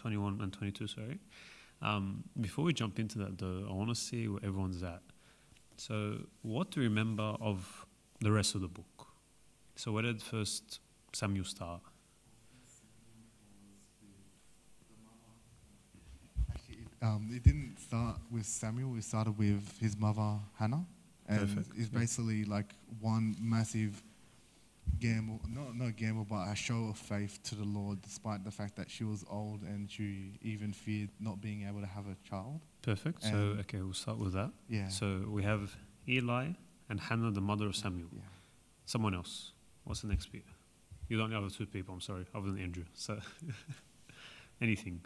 21 and 22, sorry. Before we jump into that though, I want to see where everyone's at. So what do you remember of the rest of the book? So where did first Samuel start? Actually, it didn't start with Samuel. It started with his mother, Hannah. And Perfect. it's basically like one massive gamble, not a gamble, but a show of faith to the Lord, despite the fact that she was old and she even feared not being able to have a child. Perfect. So, okay, we'll start with that. Yeah. So we have Eli and Hannah, the mother of Samuel. Yeah. Someone else. What's the next bit? You don't know the two people, I'm sorry, other than Andrew. So, anything.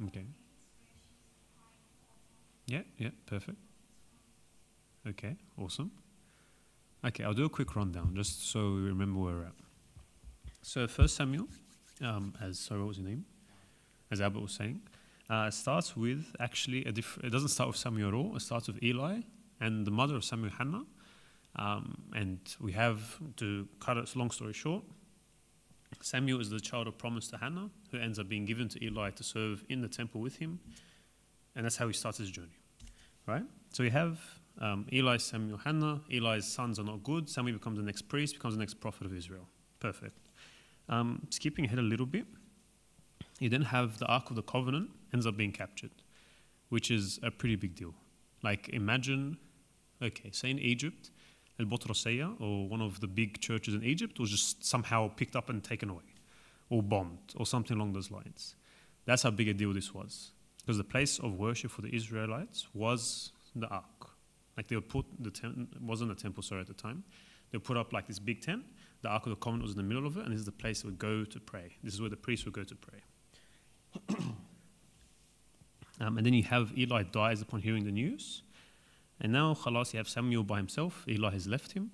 Okay. Yeah, perfect. Okay, awesome. Okay, I'll do a quick rundown just so we remember where we're at. So, First Samuel, what was his name? As Albert was saying, starts with actually it doesn't start with Samuel at all. It starts with Eli and the mother of Samuel, Hannah. And we have, to cut a long story short, Samuel is the child of promise to Hannah, who ends up being given to Eli to serve in the temple with him. And that's how he starts his journey, right? So we have Eli, Samuel, Hannah. Eli's sons are not good. Samuel becomes the next priest, becomes the next prophet of Israel. Perfect. Skipping ahead a little bit, you then have the Ark of the Covenant ends up being captured, which is a pretty big deal. Like imagine, say in Egypt, El Botroseya, or one of the big churches in Egypt, was just somehow picked up and taken away, or bombed, or something along those lines. That's how big a deal this was. Because the place of worship for the Israelites was the Ark. Like they would put the tent, it wasn't a temple, sorry, at the time. They would put up like this big tent. The Ark of the Covenant was in the middle of it, and this is the place they would go to pray. This is where the priests would go to pray. And then you have Eli dies upon hearing the news. And now, khalas, you have Samuel by himself. Eli has left him.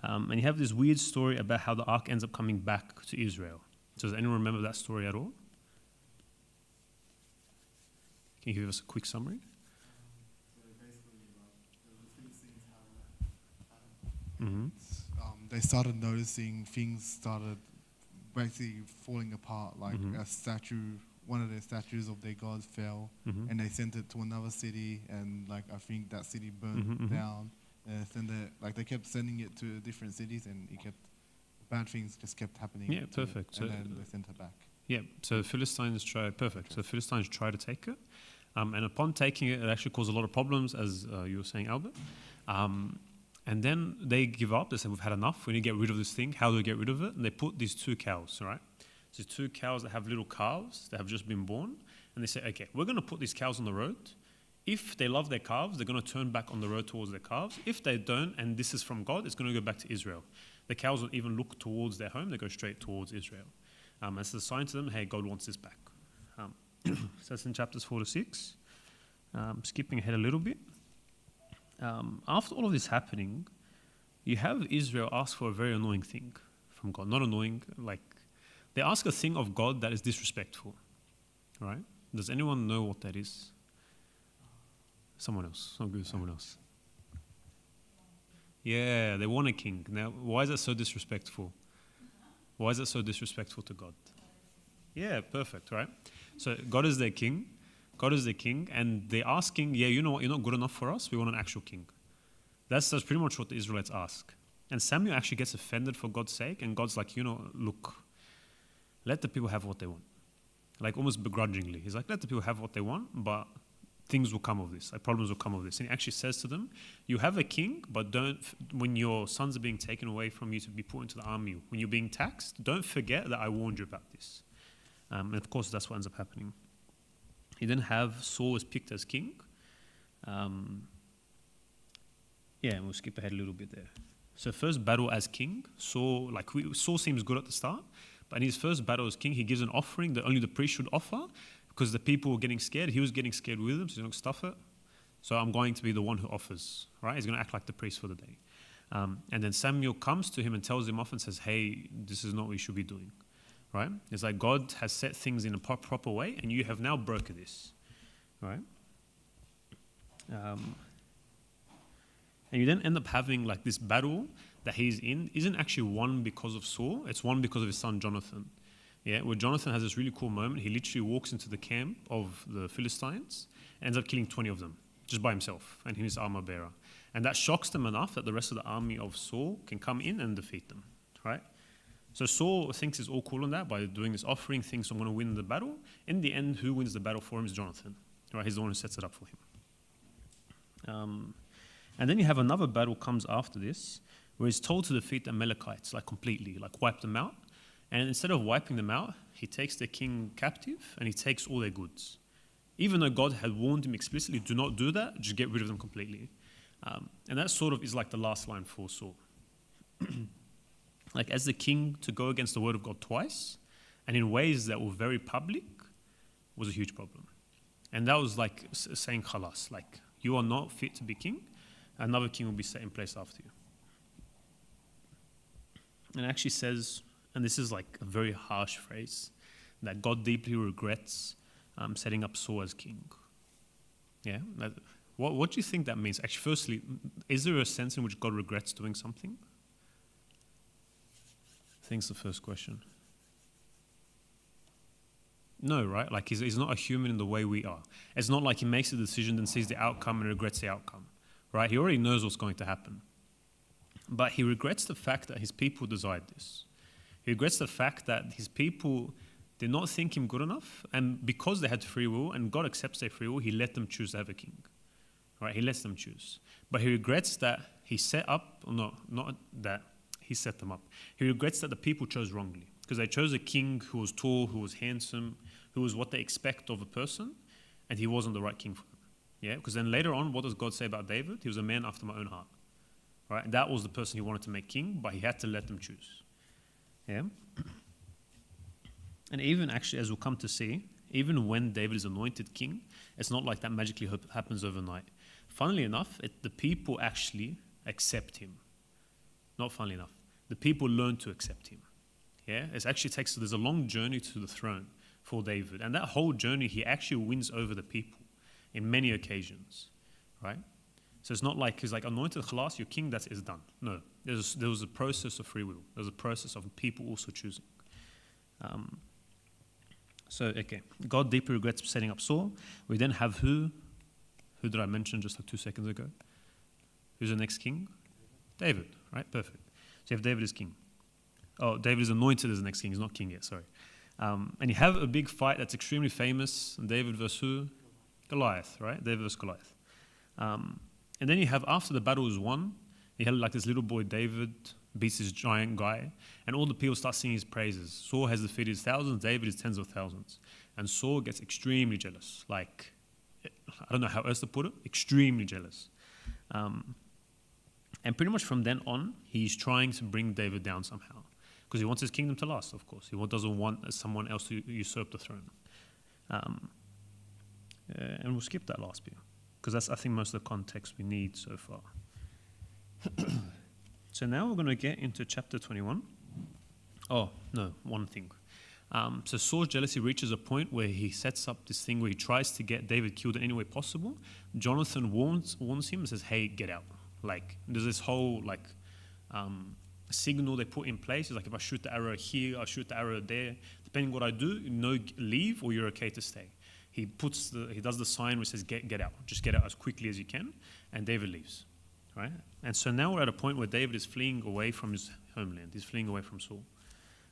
And you have this weird story about how the Ark ends up coming back to Israel. So does anyone remember that story at all? Can you give us a quick summary? They started noticing things started basically falling apart, like a statue, one of their statues of their god fell, and they sent it to another city, and like I think that city burned down, and they kept sending it to different cities, and bad things just kept happening. Yeah, perfect. And then they sent it back. Yeah, so the Philistines try to take it, and upon taking it, it actually caused a lot of problems, as you were saying, Albert. And then they give up. They say, we've had enough. We need to get rid of this thing. How do we get rid of it? And they put these two cows, right? So 2 cows that have little calves that have just been born. And they say, okay, we're going to put these cows on the road. If they love their calves, they're going to turn back on the road towards their calves. If they don't, and this is from God, it's going to go back to Israel. The cows don't even look towards their home. They go straight towards Israel. And it's a sign to them, hey, God wants this back. So that's in chapters 4 to 6. Skipping ahead a little bit. After all of this happening, you have Israel ask for a very annoying thing from God. Not annoying, like they ask a thing of God that is disrespectful, right? Does anyone know what that is? Someone else. I'll give someone else. Yeah, they want a king. Now, why is that so disrespectful? Why is it so disrespectful to God? Yeah, perfect, right? So God is their king. God is the king, and they're asking, yeah, you know what, you're not good enough for us, we want an actual king. That's pretty much what the Israelites ask. And Samuel actually gets offended for God's sake, and God's like, look, let the people have what they want. Like almost begrudgingly. He's like, let the people have what they want, but things will come of this, like problems will come of this. And he actually says to them, you have a king, but when your sons are being taken away from you to be put into the army, when you're being taxed, don't forget that I warned you about this. And of course, that's what ends up happening. You then have Saul was picked as king. And we'll skip ahead a little bit there. So first battle as king, Saul seems good at the start, but in his first battle as king, he gives an offering that only the priest should offer because the people were getting scared. He was getting scared with them, so he's going to stuff it. So I'm going to be the one who offers, right? He's going to act like the priest for the day. And then Samuel comes to him and tells him off and says, hey, this is not what you should be doing. Right? It's like God has set things in a proper way, and you have now broken this, right? And you then end up having like this battle that he's in isn't actually won because of Saul. It's won because of his son Jonathan. Yeah, where Jonathan has this really cool moment. He literally walks into the camp of the Philistines and ends up killing 20 of them just by himself and his armor bearer. And that shocks them enough that the rest of the army of Saul can come in and defeat them, right? So Saul thinks he's all cool on that by doing this offering, thinks I'm going to win the battle. In the end, who wins the battle for him is Jonathan, right? He's the one who sets it up for him. And then you have another battle comes after this, where he's told to defeat the Amalekites, like completely, like wipe them out. And instead of wiping them out, he takes their king captive and he takes all their goods. Even though God had warned him explicitly, do not do that, just get rid of them completely. And that sort of is like the last line for Saul. Like as the king, to go against the word of God twice, and in ways that were very public, was a huge problem. And that was like saying khalas, like you are not fit to be king, another king will be set in place after you. And it actually says, and this is like a very harsh phrase, that God deeply regrets setting up Saul as king. Yeah? What do you think that means? Actually, firstly, is there a sense in which God regrets doing something? I think it's the first question. No, right? Like he's not a human in the way we are. It's not like he makes a decision and sees the outcome and regrets the outcome, right? He already knows what's going to happen. But he regrets the fact that his people desired this. He regrets the fact that his people did not think him good enough, and because they had free will, and God accepts their free will, he let them choose to have a king. Right? He lets them choose. But he regrets that he set up, or no, not that he set them up. He regrets that the people chose wrongly, because they chose a king who was tall, who was handsome, who was what they expect of a person, and he wasn't the right king for them. Yeah? Because then later on, what does God say about David? He was a man after my own heart. Right? And that was the person he wanted to make king, but he had to let them choose. Yeah? And even actually, as we'll come to see, even when David is anointed king, it's not like that magically happens overnight. Funnily enough, the people actually accept him. Not funnily enough. The people learn to accept him. Yeah? It actually takes, there's a long journey to the throne for David. And that whole journey, he actually wins over the people in many occasions. Right? So it's not like he's like anointed khalas, your king, that is done. No, there was a process of free will. There's a process of people also choosing. God deeply regrets setting up Saul. We then have who did I mention just like 2 seconds ago? Who's the next king? David, right? Perfect. So you have David as king. Oh, David is anointed as the next king. He's not king yet, sorry. And you have a big fight that's extremely famous. David versus who? Goliath, right? David versus Goliath. And then you have, after the battle is won, you had like this little boy David beats this giant guy, and all the people start singing his praises. Saul has defeated thousands, David is tens of thousands. And Saul gets extremely jealous. Like, I don't know how else to put it, extremely jealous. And pretty much from then on, he's trying to bring David down somehow. Because he wants his kingdom to last, of course. He doesn't want someone else to usurp the throne. And we'll skip that last bit, because that's, I think, most of the context we need so far. So now we're going to get into chapter 21. Oh, no, one thing. So Saul's jealousy reaches a point where he sets up this thing where he tries to get David killed in any way possible. Jonathan warns him and says, hey, get out. Like, there's this whole, like, signal they put in place. It's like, if I shoot the arrow here, I shoot the arrow there. Depending on what I do, leave or you're okay to stay. He does the sign which says, get out. Just get out as quickly as you can. And David leaves. Right? And so now we're at a point where David is fleeing away from his homeland. He's fleeing away from Saul.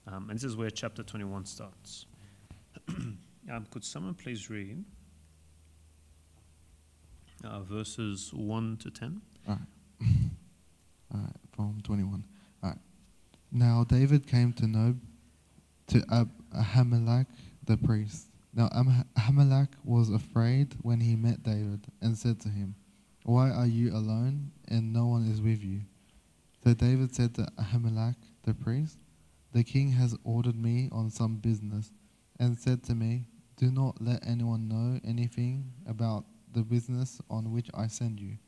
And this is where chapter 21 starts. Could someone please read verses 1 to 10? All right, from 21. All right. Now David came to Nob, to Ahimelech the priest. Now Ahimelech was afraid when he met David and said to him, why are you alone and no one is with you? So David said to Ahimelech the priest, the king has ordered me on some business and said to me, do not let anyone know anything about the business on which I send you,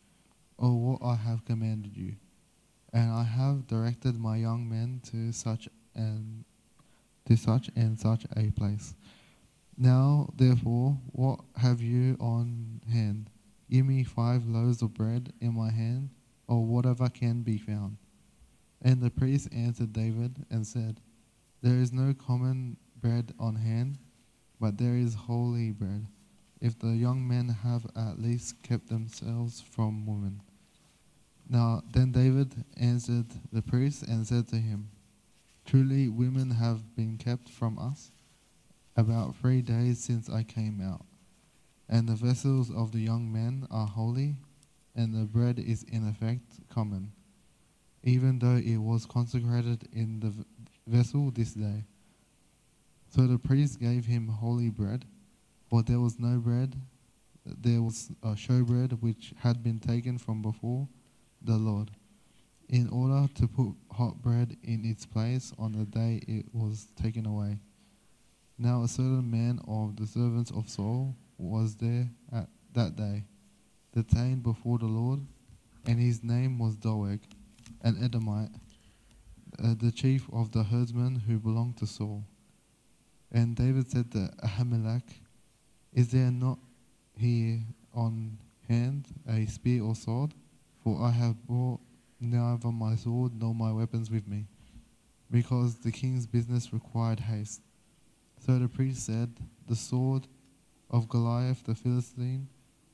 or what I have commanded you. And I have directed my young men to such and such a place. Now, therefore, what have you on hand? Give me 5 loaves of bread in my hand, or whatever can be found. And the priest answered David and said, there is no common bread on hand, but there is holy bread, if the young men have at least kept themselves from women. Now then David answered the priest and said to him, Truly women have been kept from us about 3 days since I came out, and the vessels of the young men are holy, and the bread is in effect common, even though it was consecrated in the vessel this day. So the priest gave him holy bread, for there was no bread, there was a showbread which had been taken from before the Lord, in order to put hot bread in its place on the day it was taken away. Now a certain man of the servants of Saul was there at that day, detained before the Lord, and his name was Doeg, an Edomite, the chief of the herdsmen who belonged to Saul. And David said to Ahimelech, Is there not here on hand a spear or sword? For I have brought neither my sword nor my weapons with me, because the king's business required haste. So the priest said, The sword of Goliath the Philistine,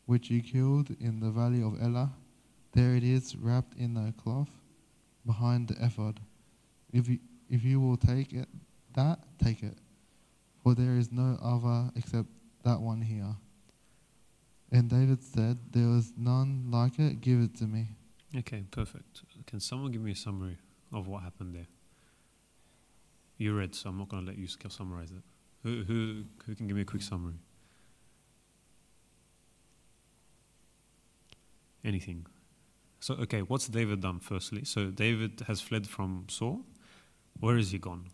which you killed in the valley of Elah, there it is wrapped in a cloth behind the ephod. If you will take it, take it, for there is no other except that one here. And David said, There is none like it, give it to me. Okay, perfect. Can someone give me a summary of what happened there? You read, so I'm not going to let you summarize it. Who can give me a quick summary? Anything. So, okay, what's David done firstly? So David has fled from Saul. Where is he gone?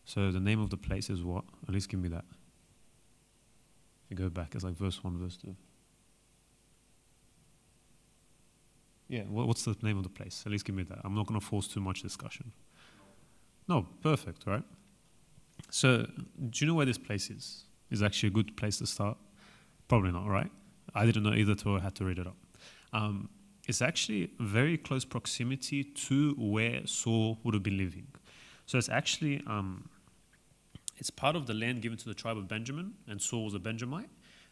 So the name of the place is what? At least give me that. You go back, it's like verse 1, verse 2. Yeah, what's the name of the place? At least give me that. I'm not going to force too much discussion. No, perfect, right? So, do you know where this place is? Is actually a good place to start? Probably not, right? I didn't know either, so I had to read it up. It's actually very close proximity to where Saul would have been living. So it's actually, it's part of the land given to the tribe of Benjamin, and Saul was a Benjamite,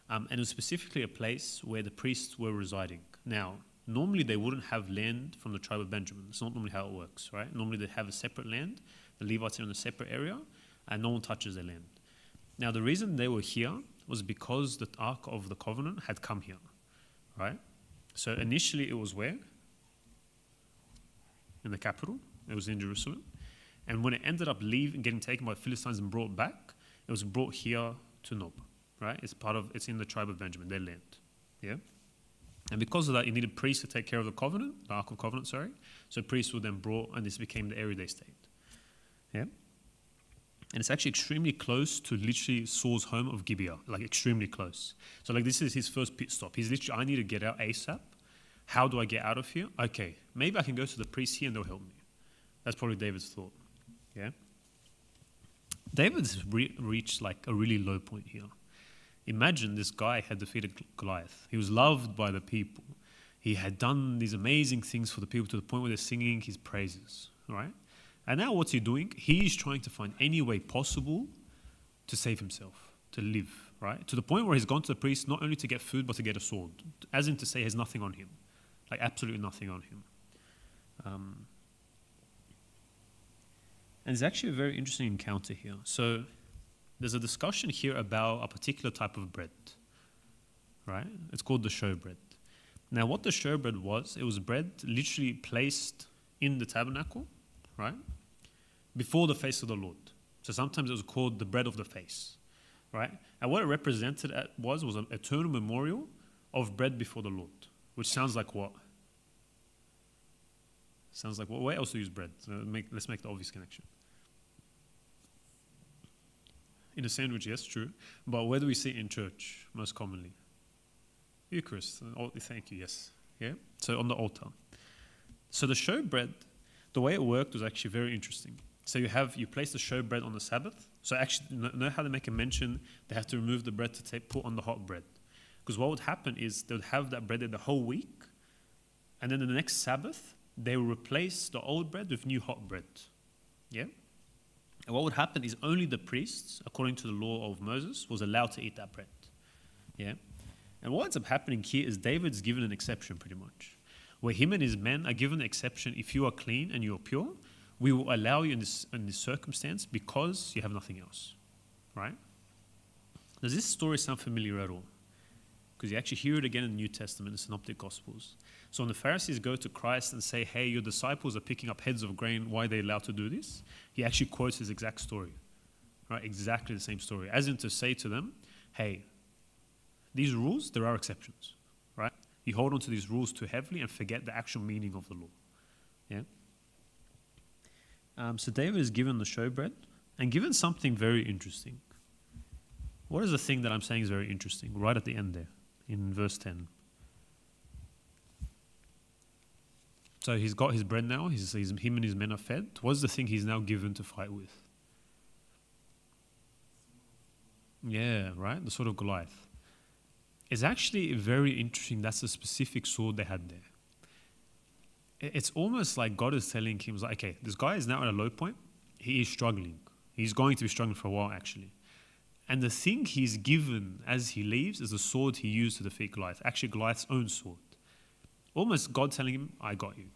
and it was specifically a place where the priests were residing. Now, normally they wouldn't have land from the tribe of Benjamin. It's not normally how it works, right? Normally they have a separate land, the Levites are in a separate area, and no one touches their land. Now, the reason they were here was because the Ark of the Covenant had come here, right? So initially it was where? In the capital. It was in Jerusalem. And when it ended up getting taken by the Philistines and brought back, it was brought here to Nob, right? It's in the tribe of Benjamin, their land, yeah? And because of that, you needed priests to take care of the covenant, the Ark of Covenant, sorry. So priests were then brought, and this became the area they stayed, yeah? And it's actually extremely close to literally Saul's home of Gibeah, like extremely close. So like this is his first pit stop. He's literally, I need to get out ASAP. How do I get out of here? Okay, maybe I can go to the priests here and they'll help me. That's probably David's thought, yeah? David's reached like a really low point here. Imagine this guy had defeated Goliath. He was loved by the people. He had done these amazing things for the people to the point where they're singing his praises, right? And now what's he doing? He's trying to find any way possible to save himself, to live, right? To the point where he's gone to the priest not only to get food, but to get a sword. As in to say he has nothing on him. Like absolutely nothing on him. And it's actually a very interesting encounter here. So there's a discussion here about a particular type of bread, right? It's called the showbread. Now what the showbread was, it was bread literally placed in the tabernacle, right? Before the face of the Lord. So sometimes it was called the bread of the face, right? And what it represented was an eternal memorial of bread before the Lord, which sounds like what? Sounds like what? Where else do you use bread? So let's make the obvious connection. In a sandwich, yes, true. But where do we see it in church most commonly? Eucharist. Thank you, yes. Yeah. So on the altar. So the showbread, the way it worked was actually very interesting. So you place the showbread on the Sabbath. So actually, know how they make a mention? They have to remove the bread to put on the hot bread. Because what would happen is they would have that bread there the whole week, and then the next Sabbath, they will replace the old bread with new hot bread. Yeah? And what would happen is only the priests, according to the law of Moses, was allowed to eat that bread. Yeah? And what ends up happening here is David's given an exception pretty much. Where him and his men are given the exception, if you are clean and you are pure, we will allow you in this circumstance because you have nothing else. Right? Does this story sound familiar at all? Because you actually hear it again in the New Testament, the Synoptic Gospels. So when the Pharisees go to Christ and say, hey, your disciples are picking up heads of grain, why are they allowed to do this? He actually quotes his exact story. Right? Exactly the same story. As in to say to them, hey, these rules, there are exceptions. Right? You hold on to these rules too heavily and forget the actual meaning of the law. Yeah? So David is given the showbread and given something very interesting. What is the thing that I'm saying is very interesting? Right at the end there, in verse 10. So he's got his bread now. Him and his men are fed. What's the thing he's now given to fight with? Yeah, right? The sword of Goliath. It's actually very interesting. That's a specific sword they had there. It's almost like God is telling him, like, okay, this guy is now at a low point. He is struggling. He's going to be struggling for a while, actually. And the thing he's given as he leaves is the sword he used to defeat Goliath. Actually, Goliath's own sword. Almost God telling him, I got you.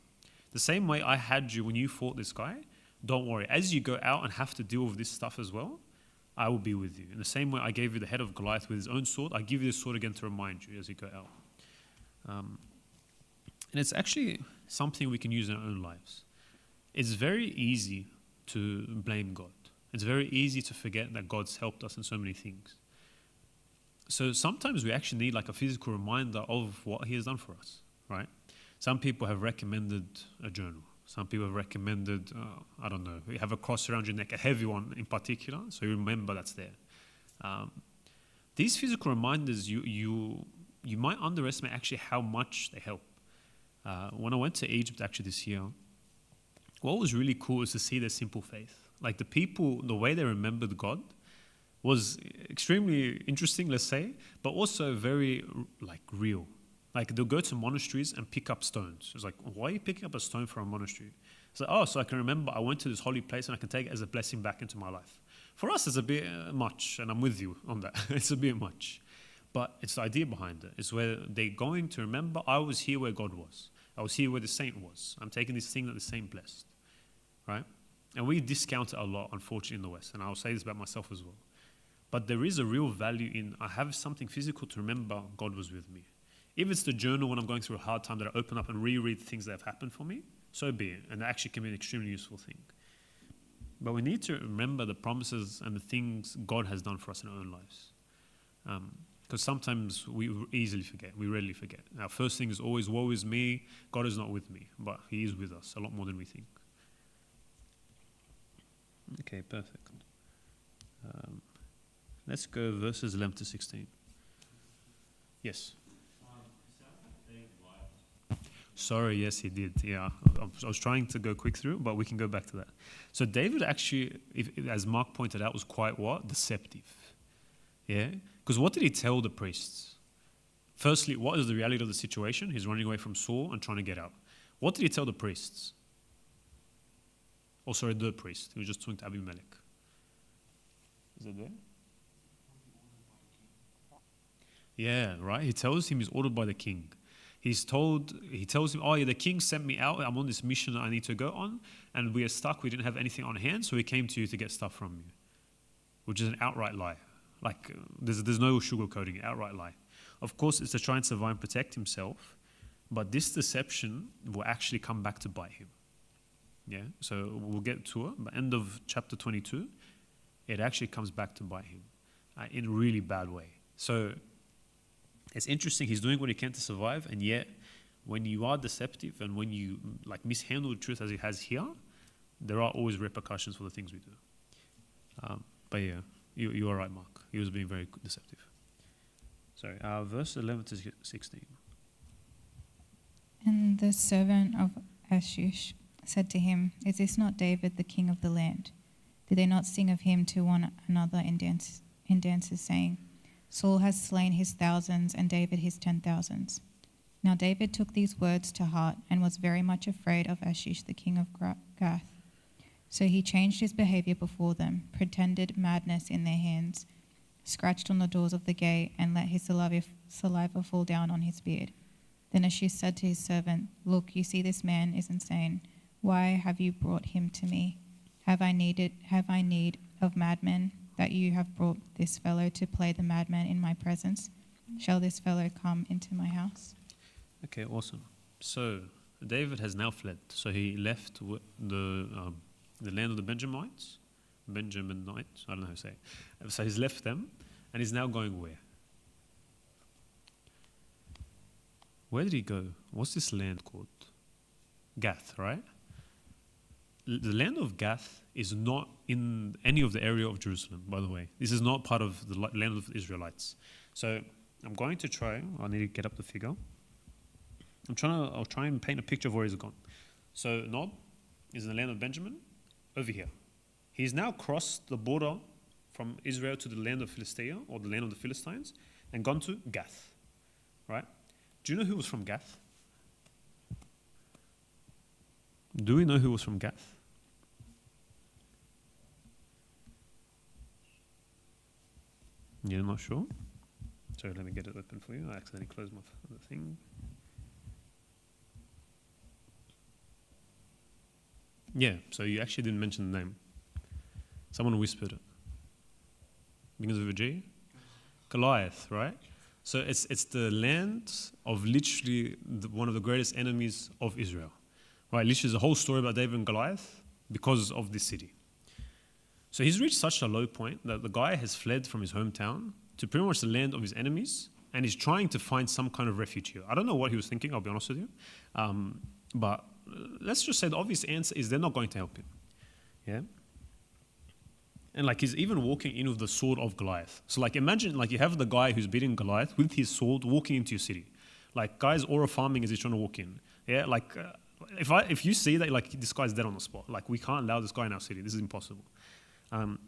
The same way I had you when you fought this guy, don't worry. As you go out and have to deal with this stuff as well, I will be with you. In the same way I gave you the head of Goliath with his own sword, I give you this sword again to remind you as you go out. And it's actually something we can use in our own lives. It's very easy to blame God. It's very easy to forget that God's helped us in so many things. So sometimes we actually need like a physical reminder of what he has done for us, right? Some people have recommended a journal. Some people have recommended, I don't know, you have a cross around your neck, a heavy one in particular, so you remember that's there. These physical reminders, you might underestimate actually how much they help. When I went to Egypt actually this year, what was really cool is to see their simple faith. Like the people, the way they remembered God was extremely interesting, let's say, but also very like real. Like they'll go to monasteries and pick up stones. It's like, why are you picking up a stone from a monastery? It's like, oh, so I can remember I went to this holy place and I can take it as a blessing back into my life. For us, it's a bit much, and I'm with you on that. It's a bit much. But it's the idea behind it. It's where they're going to remember, I was here where God was. I was here where the saint was. I'm taking this thing that the saint blessed. Right? And we discount it a lot, unfortunately, in the West. And I'll say this about myself as well. But there is a real value in, I have something physical to remember God was with me. If it's the journal when I'm going through a hard time that I open up and reread things that have happened for me, so be it. And that actually can be an extremely useful thing. But we need to remember the promises and the things God has done for us in our own lives. Because sometimes we easily forget. We rarely forget. Our first thing is always, woe is me, God is not with me. But he is with us a lot more than we think. Okay, perfect. Let's go verses 11 to 16. Yes. Sorry, yes, he did. Yeah, I was trying to go quick through, but we can go back to that. So David actually, as Mark pointed out, was quite what? Deceptive. Yeah? Because what did he tell the priests? Firstly, what is the reality of the situation? He's running away from Saul and trying to get out. What did he tell the priests? Oh, sorry, the priest. He was just talking to Abimelech. Is that there? Yeah, right. He tells him he's ordered by the king. He tells him, oh yeah, the king sent me out. I'm on this mission that I need to go on, and we are stuck. We didn't have anything on hand, so we came to you to get stuff from you, which is an outright lie. Like there's no sugarcoating it, outright lie. Of course, it's to try and survive and protect himself, but this deception will actually come back to bite him. Yeah, so we'll get to it. But end of chapter 22, it actually comes back to bite him in a really bad way. So it's interesting. He's doing what he can to survive, and yet when you are deceptive and when you like mishandle the truth as he has here, there are always repercussions for the things we do. But yeah, you are right, Mark. He was being very deceptive. Sorry, verse 11 to 16. And the servant of Ashish said to him, is this not David, the king of the land? Did they not sing of him to one another in dances, saying, Saul has slain his thousands and David his 10,000s. Now David took these words to heart and was very much afraid of Ashish, the king of Gath. So he changed his behavior before them, pretended madness in their hands, scratched on the doors of the gate, and let his saliva fall down on his beard. Then Ashish said to his servant, "Look, you see this man is insane. Why have you brought him to me? Have I need of madmen, that you have brought this fellow to play the madman in my presence? Shall this fellow come into my house?" Okay, awesome. So David has now fled. So he left the land of the Benjaminites. I don't know how to say it. So he's left them, and he's now going where? Where did he go? What's this land called? Gath, right? The land of Gath is not in any of the area of Jerusalem, by the way. This is not part of the land of the Israelites. So I'm going to try. I need to get up the figure. I'll try and paint a picture of where he's gone. So Nob is in the land of Benjamin, over here. He's now crossed the border from Israel to the land of Philistia, or the land of the Philistines, and gone to Gath, right? Do you know who was from Gath? Do we know who was from Gath? You're not sure? Sorry, let me get it open for you. I accidentally closed my thing. Yeah, so you actually didn't mention the name. Someone whispered it. Begins with a G? Goliath, right? So it's the land of literally one of the greatest enemies of Israel. Right, literally there's a whole story about David and Goliath because of this city. So he's reached such a low point that the guy has fled from his hometown to pretty much the land of his enemies, and he's trying to find some kind of refuge here. I don't know what he was thinking, I'll be honest with you. But let's just say the obvious answer is they're not going to help him. Yeah? And like he's even walking in with the sword of Goliath. So like imagine like you have the guy who's beating Goliath with his sword walking into your city. Like guys aura farming as he's trying to walk in. Yeah, like if you see that like this guy's dead on the spot, like we can't allow this guy in our city. This is impossible.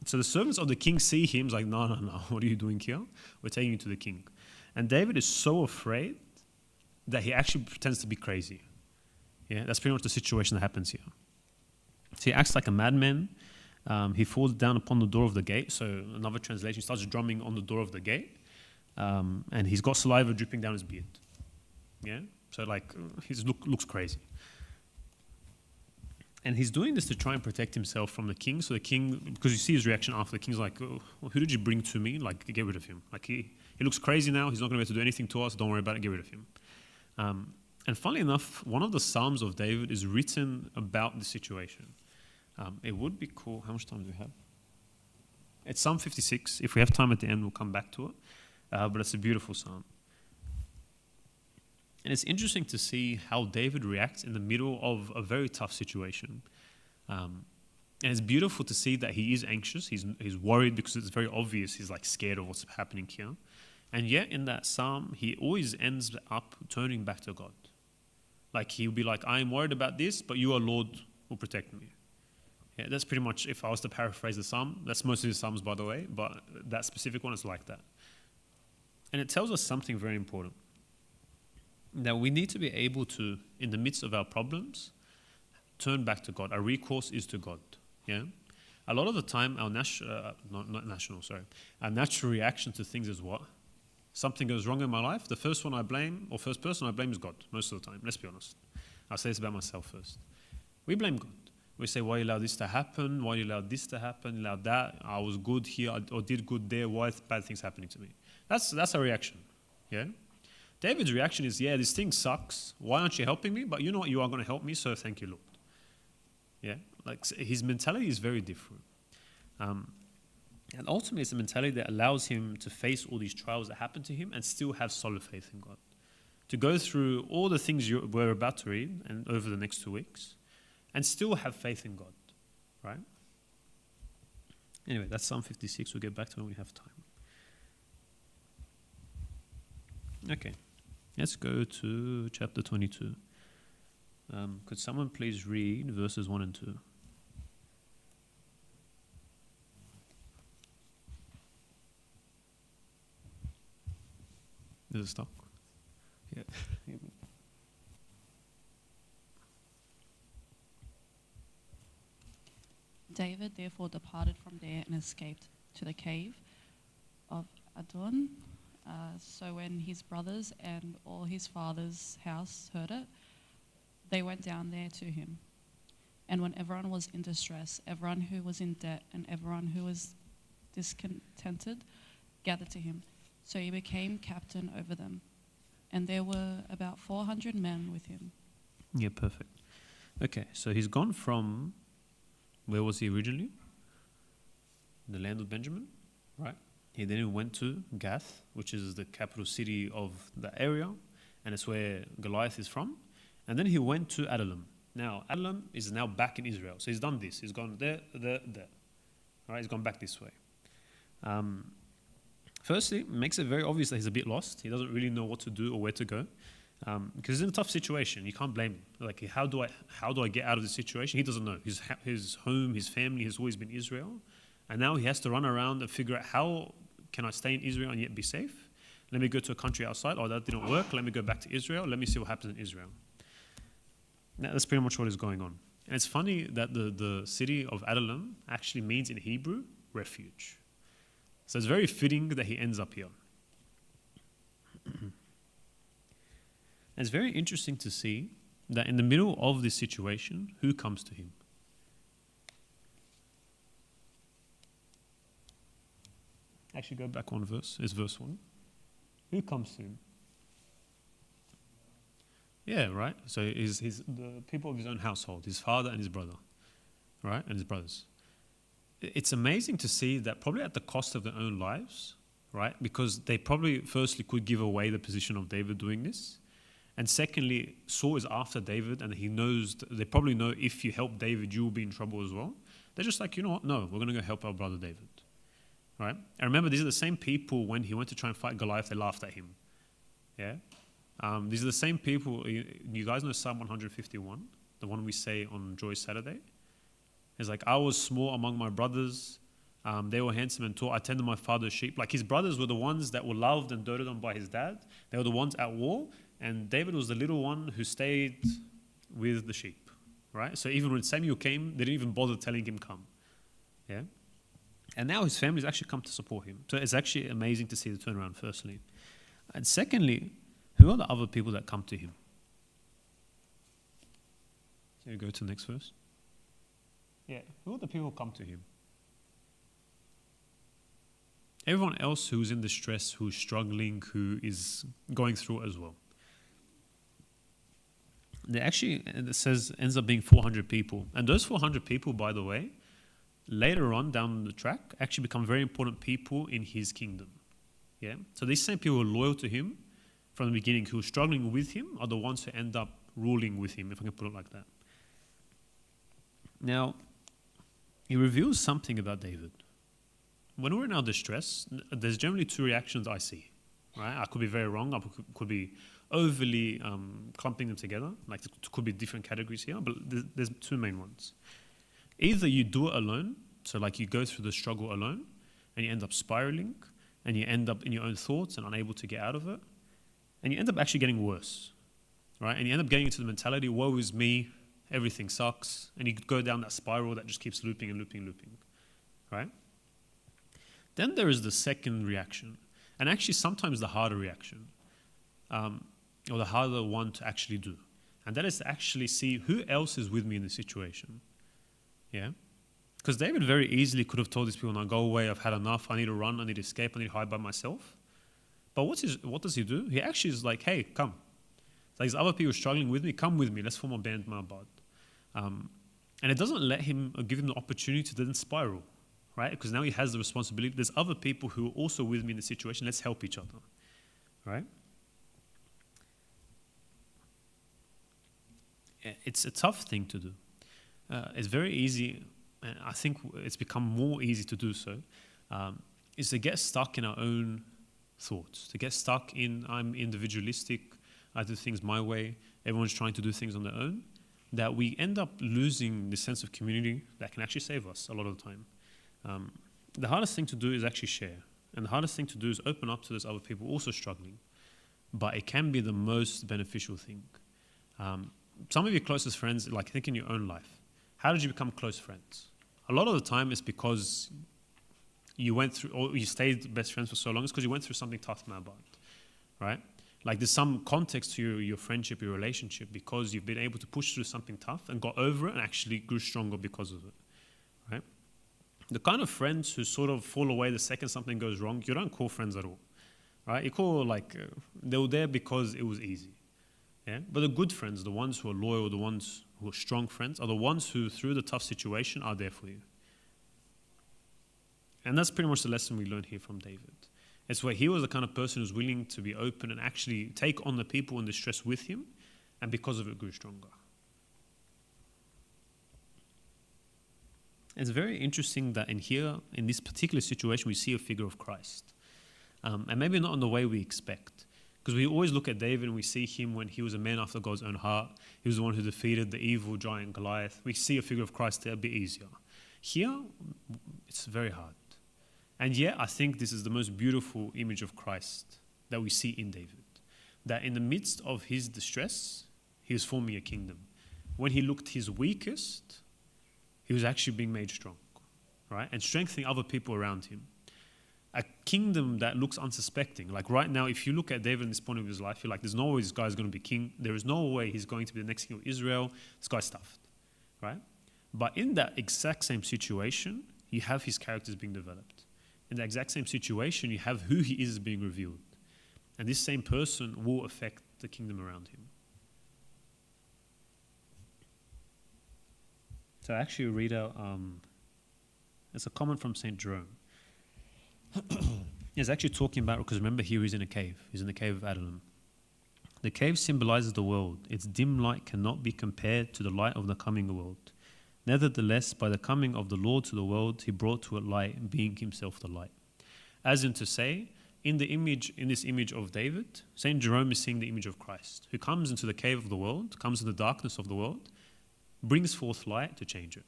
So the servants of the king see him, he's like, no, what are you doing here? We're taking you to the king. And David is so afraid that he actually pretends to be crazy. Yeah, that's pretty much the situation that happens here. So he acts like a madman. He falls down upon the door of the gate. So another translation, starts drumming on the door of the gate. And he's got saliva dripping down his beard. Yeah, so like he looks crazy. And he's doing this to try and protect himself from the king. So the king, because you see his reaction after, the king's like, oh, well, who did you bring to me? Like, get rid of him. Like, he looks crazy now. He's not going to be able to do anything to us. Don't worry about it. Get rid of him. And funnily enough, one of the Psalms of David is written about the situation. It would be cool. How much time do we have? It's Psalm 56. If we have time at the end, we'll come back to it. But it's a beautiful psalm. And it's interesting to see how David reacts in the middle of a very tough situation. And it's beautiful to see that he is anxious. He's worried because it's very obvious he's like scared of what's happening here. And yet in that psalm, he always ends up turning back to God. Like he'll be like, I am worried about this, but you, our Lord, will protect me. Yeah, that's pretty much, if I was to paraphrase the psalm, that's most of the psalms, by the way, but that specific one is like that. And it tells us something very important. That we need to be able to, in the midst of our problems, turn back to God. Our recourse is to God. Yeah, a lot of the time, our our natural reaction to things is what? Something goes wrong in my life. The first one I blame, or first person I blame, is God. Most of the time. Let's be honest. I'll say this about myself first. We blame God. We say, why you allowed this to happen? Why you allowed this to happen? Allowed that? I was good here or did good there. Why is bad things happening to me? That's our reaction. Yeah. David's reaction is, yeah, this thing sucks. Why aren't you helping me? But you know what? You are going to help me, so thank you, Lord. Yeah, like his mentality is very different. And ultimately, it's a mentality that allows him to face all these trials that happen to him and still have solid faith in God. To go through all the things we're about to read and over the next 2 weeks and still have faith in God, right? Anyway, that's Psalm 56. We'll get back to it when we have time. Okay. Let's go to chapter 22. Could someone please read verses 1 and 2? Is it stuck? Yeah. David therefore departed from there and escaped to the cave of Adon. So when his brothers and all his father's house heard it, they went down there to him. And when everyone was in distress, everyone who was in debt and everyone who was discontented gathered to him. So he became captain over them. And there were about 400 men with him. Yeah, perfect. Okay, so he's gone from, where was he originally? The land of Benjamin, right? He then went to Gath, which is the capital city of the area, and it's where Goliath is from. And then he went to Adullam. Now, Adullam is now back in Israel. So he's done this. He's gone there. All right, he's gone back this way. Firstly, it makes it very obvious that he's a bit lost. He doesn't really know what to do or where to go, because he's in a tough situation. You can't blame him. Like, how do I get out of this situation? He doesn't know. His home, his family has always been Israel, and now he has to run around and figure out how can I stay in Israel and yet be safe. Let me go to a country outside. Oh, that didn't work. Let me go back to Israel. Let me see what happens in Israel. Now, that's pretty much what is going on. And it's funny that the city of Adullam actually means in Hebrew refuge. So it's very fitting that he ends up here. And it's very interesting to see that in the middle of this situation, who comes to him? Actually, go back one verse. It's verse 1. Who comes to him? Yeah, right. So the people of his own household, his father and his brother, right, and his brothers. It's amazing to see that probably at the cost of their own lives, right, because they probably firstly could give away the position of David doing this, and secondly, Saul is after David, and he knows they probably know if you help David, you will be in trouble as well. They're just like, you know what? No, we're going to go help our brother David, right? And remember, these are the same people when he went to try and fight Goliath, they laughed at him. Yeah. These are the same people. You guys know Psalm 151, the one we say on Joy Saturday? It's like, I was small among my brothers. They were handsome and tall. I tended my father's sheep. Like, his brothers were the ones that were loved and doted on by his dad. They were the ones at war. And David was the little one who stayed with the sheep, right? So even when Samuel came, they didn't even bother telling him come. Yeah? And now his family's actually come to support him. So it's actually amazing to see the turnaround, firstly. And secondly, who are the other people that come to him? So you go to the next verse. Yeah, who are the people who come to him? Everyone else who's in distress, who's struggling, who is going through it as well. They actually, it says, ends up being 400 people. And those 400 people, by the way, later on down the track, actually become very important people in his kingdom. Yeah. So these same people who are loyal to him from the beginning, who are struggling with him, are the ones who end up ruling with him, if I can put it like that. Now, he reveals something about David. When we're in our distress, there's generally two reactions I see. Right? I could be very wrong. I could be overly clumping them together. Like, there could be different categories here, but there's two main ones. Either you do it alone, so like you go through the struggle alone, and you end up spiraling, and you end up in your own thoughts and unable to get out of it, and you end up actually getting worse, right? And you end up getting into the mentality, woe is me, everything sucks, and you go down that spiral that just keeps looping and looping and looping, right? Then there is the second reaction, and actually sometimes the harder reaction, or the harder one to actually do, and that is to actually see who else is with me in the situation, yeah? Because David very easily could have told these people, now go away, I've had enough, I need to run, I need to escape, I need to hide by myself. But what does he do? He actually is like, hey, come. Like, there's other people struggling with me, come with me, let's form a band, my bud. And it doesn't let him, or give him the opportunity to then spiral, right? Because now he has the responsibility. There's other people who are also with me in the situation, let's help each other, right? It's a tough thing to do. It's very easy, and I think it's become more easy to do so, is to get stuck in our own thoughts, to get stuck in, I'm individualistic, I do things my way, everyone's trying to do things on their own, that we end up losing the sense of community that can actually save us a lot of the time. The hardest thing to do is actually share, and the hardest thing to do is open up to those other people also struggling, but it can be the most beneficial thing. Some of your closest friends, like think in your own life, how did you become close friends? a lot of the time it's because you went through, or you stayed best friends for so long, it's because you went through something tough in that bond, right? Like there's some context to your friendship, your relationship, because you've been able to push through something tough and got over it and actually grew stronger because of it, right? The kind of friends who sort of fall away the second something goes wrong, you don't call friends at all, right? You call they were there because it was easy, yeah? But the good friends, the ones who are loyal, the ones who are strong friends, are the ones who through the tough situation are there for you. And that's pretty much the lesson we learned here from David. It's where he was the kind of person who's willing to be open and actually take on the people in distress with him, and because of it grew stronger. It's very interesting that in this particular situation, we see a figure of Christ. And maybe not in the way we expect. Because we always look at David and we see him when he was a man after God's own heart. He was the one who defeated the evil giant Goliath. We see a figure of Christ there a bit easier. Here, it's very hard. And yet, I think this is the most beautiful image of Christ that we see in David. That in the midst of his distress, he was forming a kingdom. When he looked his weakest, he was actually being made strong, right? And strengthening other people around him. A kingdom that looks unsuspecting. Like right now, if you look at David in this point of his life, you're like, there's no way this guy's going to be king. There is no way he's going to be the next king of Israel. This guy's stuffed, right? But in that exact same situation, you have his characters being developed. In the exact same situation, you have who he is being revealed. And this same person will affect the kingdom around him. So I actually read out, it's a comment from St. Jerome. He's actually talking about, because remember here he's in a cave. He's in the cave of Adullam. The cave symbolizes the world. Its dim light cannot be compared to the light of the coming world. Nevertheless, by the coming of the Lord to the world, he brought to it light, being himself the light. As in to say, in this image of David, St. Jerome is seeing the image of Christ, who comes into the cave of the world, comes in the darkness of the world, brings forth light to change it,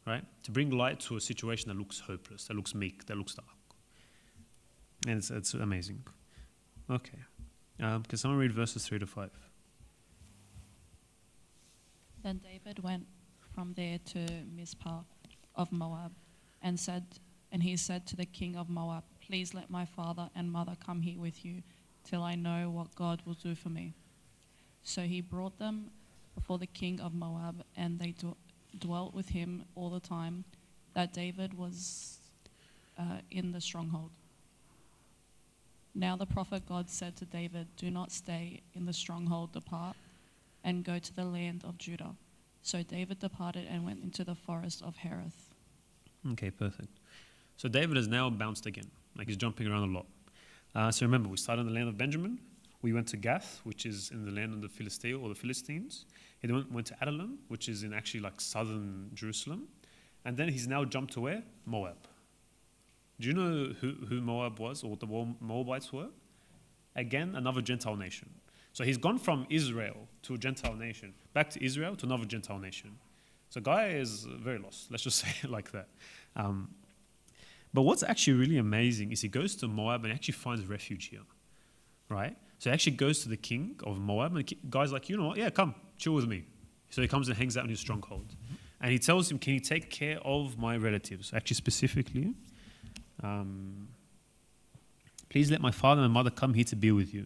right? To bring light to a situation that looks hopeless, that looks meek, that looks dark. And it's amazing. Okay. Can someone read verses 3 to 5? Then David went from there to Mizpah of Moab, and he said to the king of Moab, "Please let my father and mother come here with you, till I know what God will do for me." So he brought them before the king of Moab, and they dwelt with him all the time that David was in the stronghold. Now the prophet God said to David, "Do not stay in the stronghold, depart and go to the land of Judah." So David departed and went into the forest of Hereth. Okay, perfect. So David has now bounced again, like he's jumping around a lot. So remember, we started in the land of Benjamin. We went to Gath, which is in the land of the Philistines or the Philistines. He then went to Adullam, which is in actually like southern Jerusalem. And then he's now jumped to where? Moab. Do you know who Moab was, or what the Moabites were? Again, another Gentile nation. So he's gone from Israel to a Gentile nation, back to Israel to another Gentile nation. So guy is very lost, let's just say it like that. But what's actually really amazing is he goes to Moab and actually finds refuge here, right? So he actually goes to the king of Moab, and the guy's like, you know what, yeah, come, chill with me. So he comes and hangs out in his stronghold. And he tells him, can you take care of my relatives? Actually, specifically, please let my father and mother come here to be with you.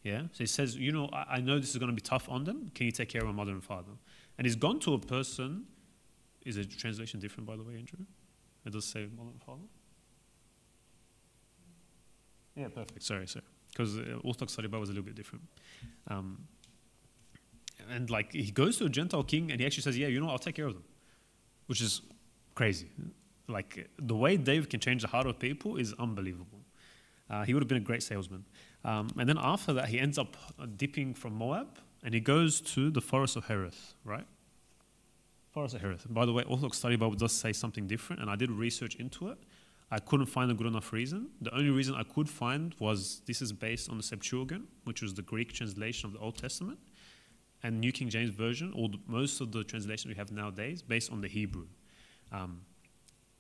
Yeah. So he says, you know, I know this is going to be tough on them. Can you take care of my mother and father? And he's gone to a person. Is the translation different, by the way, Andrew? It does say mother and father. Yeah, perfect. Sorry. Because Orthodox study Bible was a little bit different. And like he goes to a Gentile king and he actually says, yeah, you know, I'll take care of them, which is crazy. Like the way David can change the heart of people is unbelievable. He would have been a great salesman. And then after that, he ends up dipping from Moab and he goes to the forest of Hereth, right? Forest of Hereth. By the way, Orthodox Study Bible does say something different, and I did research into it. I couldn't find a good enough reason. The only reason I could find was this is based on the Septuagint, which was the Greek translation of the Old Testament, and New King James Version, or most of the translations we have nowadays, based on the Hebrew.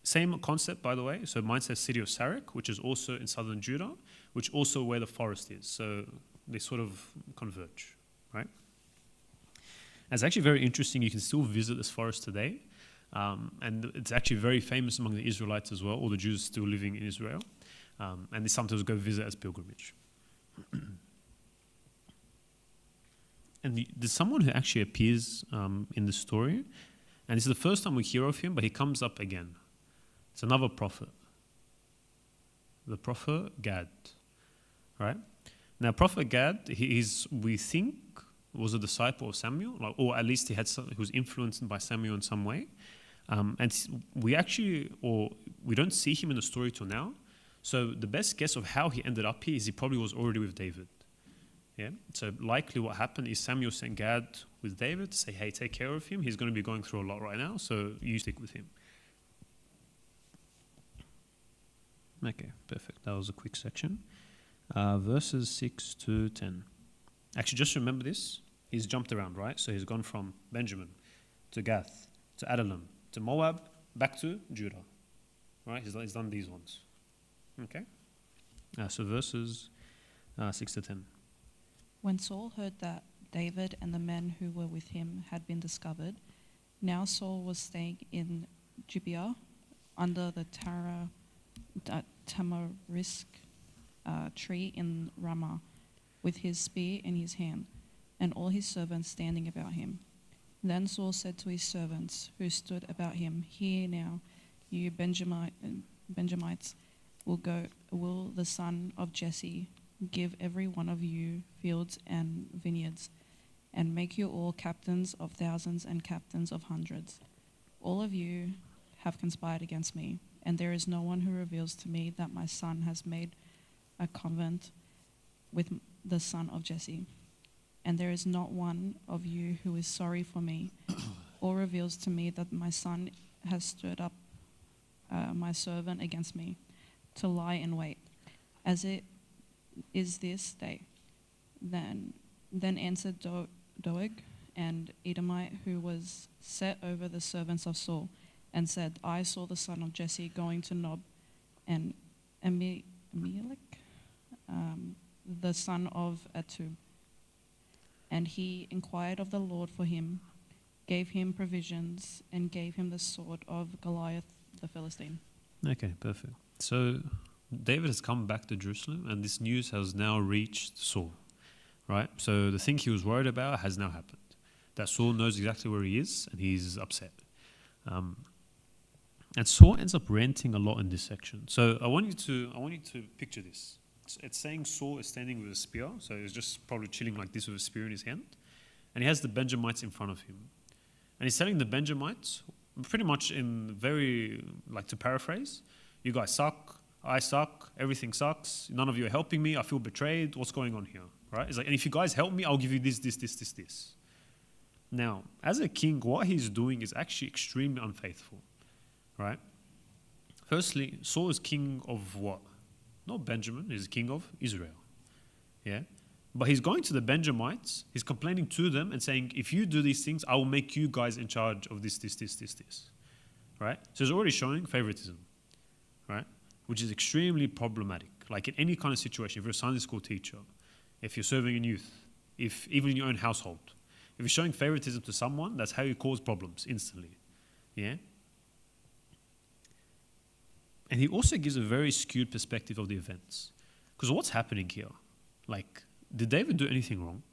Same concept, by the way. So mine says city of Sarek, which is also in southern Judah, which also where the forest is. So they sort of converge, right? And it's actually very interesting. You can still visit this forest today. And it's actually very famous among the Israelites as well, all the Jews still living in Israel. And they sometimes go visit as pilgrimage. And there's someone who actually appears in the story, and this is the first time we hear of him, but he comes up again. It's another prophet, the prophet Gad, right? Now, prophet Gad, we think, was a disciple of Samuel, or at least he was influenced by Samuel in some way. And we don't see him in the story till now. So the best guess of how he ended up here is he probably was already with David. Yeah. So likely what happened is Samuel sent Gad with David to say, hey, take care of him. He's going to be going through a lot right now, so you stick with him. Okay, perfect. That was a quick section. Verses 6 to 10. Actually, just remember this. He's jumped around, right? So he's gone from Benjamin to Gath to Adullam to Moab back to Judah. Right? He's done these ones. Okay? So verses 6 to 10. When Saul heard that David and the men who were with him had been discovered, now Saul was staying in Gibeah under the tamarisk tree in Ramah, with his spear in his hand, and all his servants standing about him. Then Saul said to his servants who stood about him, "Hear now, you Benjamites, will the son of Jesse give every one of you fields and vineyards, and make you all captains of thousands and captains of hundreds. All of you have conspired against me, and there is no one who reveals to me that my son has made a covenant with the son of Jesse. And there is not one of you who is sorry for me, or reveals to me that my son has stirred up my servant against me, to lie in wait, as it is this day." Then answered Doeg, an Edomite who was set over the servants of Saul, and said, "I saw the son of Jesse going to Nob, and Ahimelech, the son of Atub. And he inquired of the Lord for him, gave him provisions, and gave him the sword of Goliath the Philistine." Okay, perfect. So David has come back to Jerusalem, and this news has now reached Saul, right? So the thing he was worried about has now happened. That Saul knows exactly where he is, and he's upset. And Saul ends up ranting a lot in this section. So I want you to picture this. It's saying Saul is standing with a spear, so he's just probably chilling like this with a spear in his hand, and he has the Benjamites in front of him, and he's telling the Benjamites, pretty much in very, like, to paraphrase, "You guys suck. I suck. Everything sucks. None of you are helping me. I feel betrayed. What's going on here?" Right? It's like, and if you guys help me, I'll give you this. Now, as a king, what he's doing is actually extremely unfaithful. Right? Firstly, Saul is king of what? Not Benjamin, he's king of Israel. Yeah? But he's going to the Benjamites, he's complaining to them and saying, if you do these things, I will make you guys in charge of this. Right? So he's already showing favoritism. Right? Which is extremely problematic. Like in any kind of situation, if you're a Sunday school teacher, if you're serving in youth, if even in your own household, if you're showing favoritism to someone, that's how you cause problems instantly. Yeah? And he also gives a very skewed perspective of the events. Because what's happening here? Like, did David do anything wrong?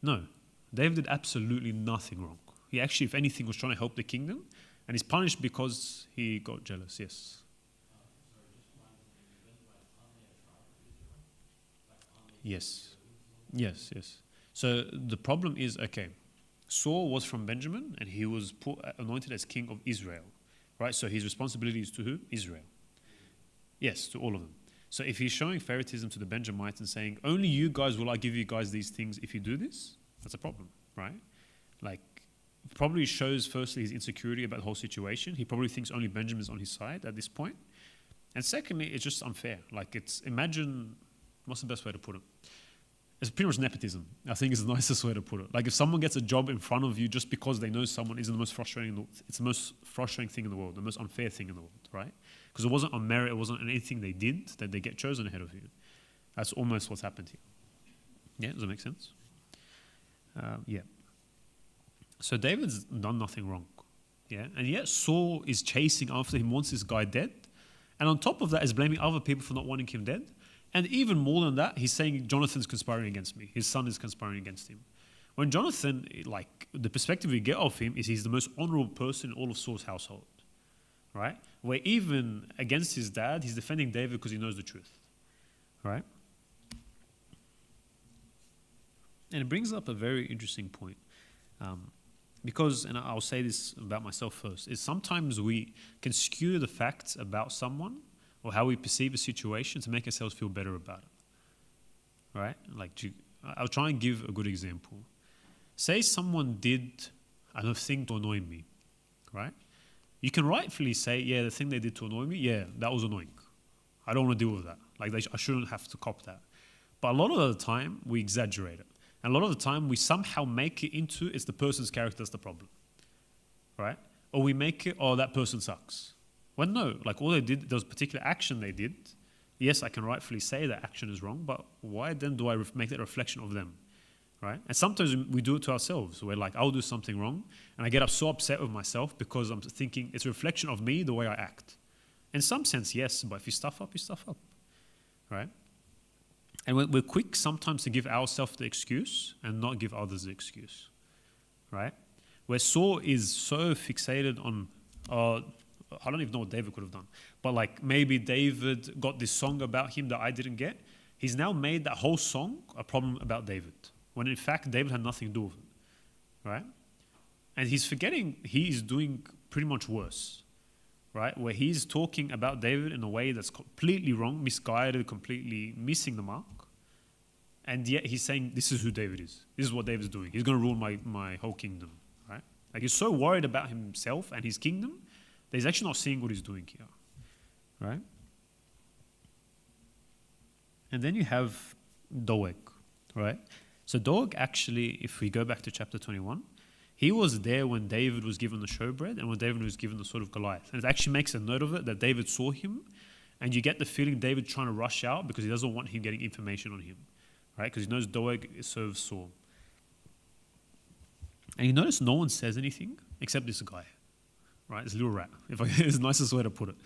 No. David did absolutely nothing wrong. He actually, if anything, was trying to help the kingdom, and he's punished because he got jealous. Yes. Yes. So the problem is, okay, Saul was from Benjamin, and he was anointed as king of Israel. Right, so his responsibility is to who? Israel. Yes, to all of them. So if he's showing favoritism to the Benjamites and saying, only you guys will I give you guys these things if you do this, that's a problem, right? Like, probably shows firstly his insecurity about the whole situation. He probably thinks only Benjamin's on his side at this point. And secondly, it's just unfair. Like, imagine, what's the best way to put it? It's pretty much nepotism, I think is the nicest way to put it. Like if someone gets a job in front of you just because they know someone is the most frustrating, it's the most frustrating thing in the world, the most unfair thing in the world, right? Because it wasn't on merit, it wasn't on anything they did that they get chosen ahead of you. That's almost what's happened here. Yeah, does that make sense? Yeah. So David's done nothing wrong, Yeah, and yet Saul is chasing after him, wants this guy dead. And on top of that is blaming other people for not wanting him dead. And even more than that, he's saying Jonathan's conspiring against me. His son is conspiring against him. When Jonathan, like, the perspective we get of him is he's the most honorable person in all of Saul's household, right? Where even against his dad, he's defending David because he knows the truth, right? And it brings up a very interesting point. Because, and I'll say this about myself first, is sometimes we can skew the facts about someone or how we perceive a situation to make ourselves feel better about it, right? Like, I'll try and give a good example. Say someone did a thing to annoy me, right? You can rightfully say, yeah, the thing they did to annoy me, yeah, that was annoying. I don't want to deal with that. Like, I shouldn't have to cop that. But a lot of the time, we exaggerate it. And a lot of the time, we somehow make it into it's the person's character that's the problem, right? Or we make it, oh, that person sucks. Well, no, like all they did, there was a particular action they did. Yes, I can rightfully say that action is wrong, but why then do I make that a reflection of them, right? And sometimes we do it to ourselves. We're like, I'll do something wrong, and I get so upset with myself because I'm thinking it's a reflection of me, the way I act. In some sense, yes, but if you stuff up, right? And we're quick sometimes to give ourselves the excuse and not give others the excuse, right? Where Saul is so fixated on, I don't even know what David could have done, but like maybe David got this song about him that I didn't get. He's now made that whole song a problem about David, when in fact David had nothing to do with it, right? And he's forgetting he's doing pretty much worse, right? Where he's talking about David in a way that's completely wrong, misguided, completely missing the mark. And yet he's saying, this is who David is. This is what David's doing. He's going to rule my whole kingdom, right? Like he's so worried about himself and his kingdom that he's actually not seeing what he's doing here, right? And then you have Doeg, right? So Doeg actually, if we go back to chapter 21, he was there when David was given the showbread and when David was given the sword of Goliath. And it actually makes a note of it that David saw him, and you get the feeling David trying to rush out because he doesn't want him getting information on him, right? Because he knows Doeg serves Saul. And you notice no one says anything except this guy, right? This little rat, it's the nicest way to put it.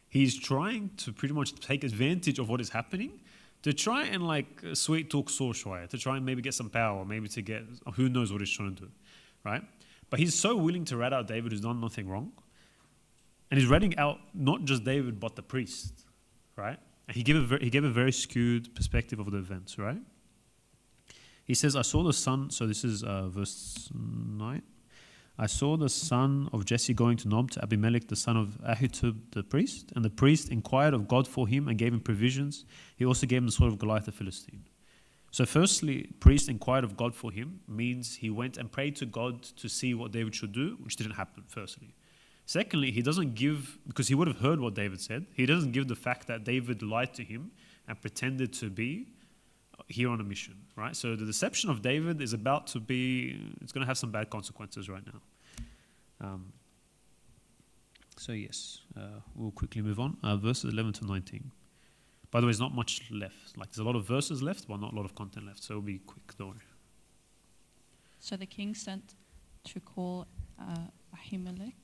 He's trying to pretty much take advantage of what is happening to try and like sweet talk Saul Shwaya, to try and maybe get some power, maybe to get, who knows what he's trying to do, right? But he's so willing to rat out David who's done nothing wrong. And he's ratting out not just David, but the priest, right? And he gave a very skewed perspective of the events, right? He says, I saw the son, so this is verse 9. I saw the son of Jesse going to Nob to Abimelech, the son of Ahitub the priest, and the priest inquired of God for him and gave him provisions. He also gave him the sword of Goliath the Philistine. So firstly, priest inquired of God for him means he went and prayed to God to see what David should do, which didn't happen, firstly. Secondly, he doesn't give, because he would have heard what David said, he doesn't give the fact that David lied to him and pretended to be here on a mission, right? So the deception of David is about to be, it's going to have some bad consequences right now. So yes, we'll quickly move on. Verses 11 to 19. By the way, there's not much left. Like there's a lot of verses left, but not a lot of content left. So it'll be quick, don't worry. So the king sent to call Ahimelech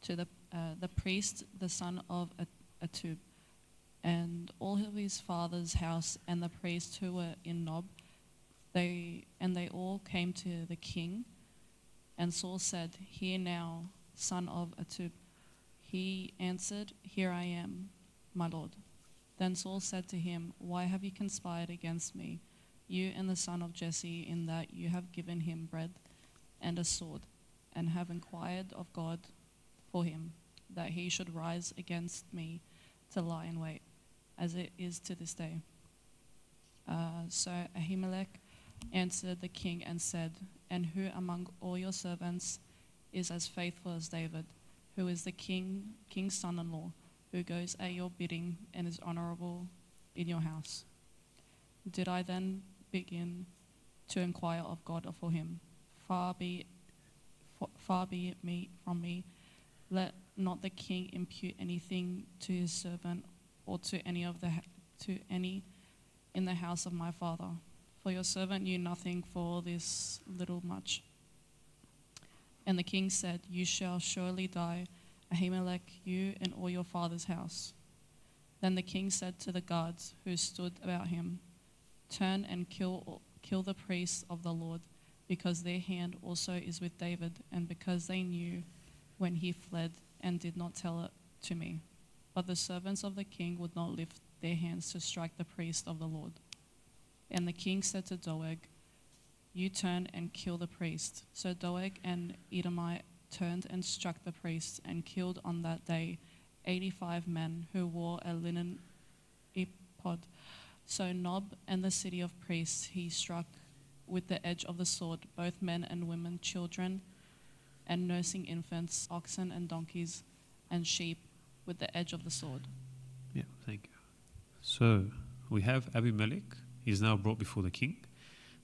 to the priest, the son of Ahitub, and all of his father's house, and the priests who were in Nob. They all came to the king. And Saul said, Hear now, son of Ahitub. He answered, Here I am, my lord. Then Saul said to him, Why have you conspired against me, you and the son of Jesse, in that you have given him bread and a sword, and have inquired of God for him, that he should rise against me to lie in wait, as it is to this day? So Ahimelech answered the king and said, And who among all your servants is as faithful as David, who is the king's son-in-law, who goes at your bidding and is honorable in your house? Did I then begin to inquire of God for him? Far be it from me. Let not the king impute anything to his servant or to any in the house of my father. For your servant knew nothing for this little much. And the king said, "You shall surely die, Ahimelech, you and all your father's house." Then the king said to the guards who stood about him, "Turn and kill the priests of the Lord, because their hand also is with David, and because they knew when he fled and did not tell it to me." But the servants of the king would not lift their hands to strike the priest of the Lord. And the king said to Doeg, "You turn and kill the priest." So Doeg and Edomite turned and struck the priest and killed on that day 85 men who wore a linen ephod. So Nob and the city of priests he struck with the edge of the sword, both men and women, children and nursing infants, oxen and donkeys and sheep, with the edge of the sword. Yeah, thank you. So we have Abimelech. He's now brought before the king.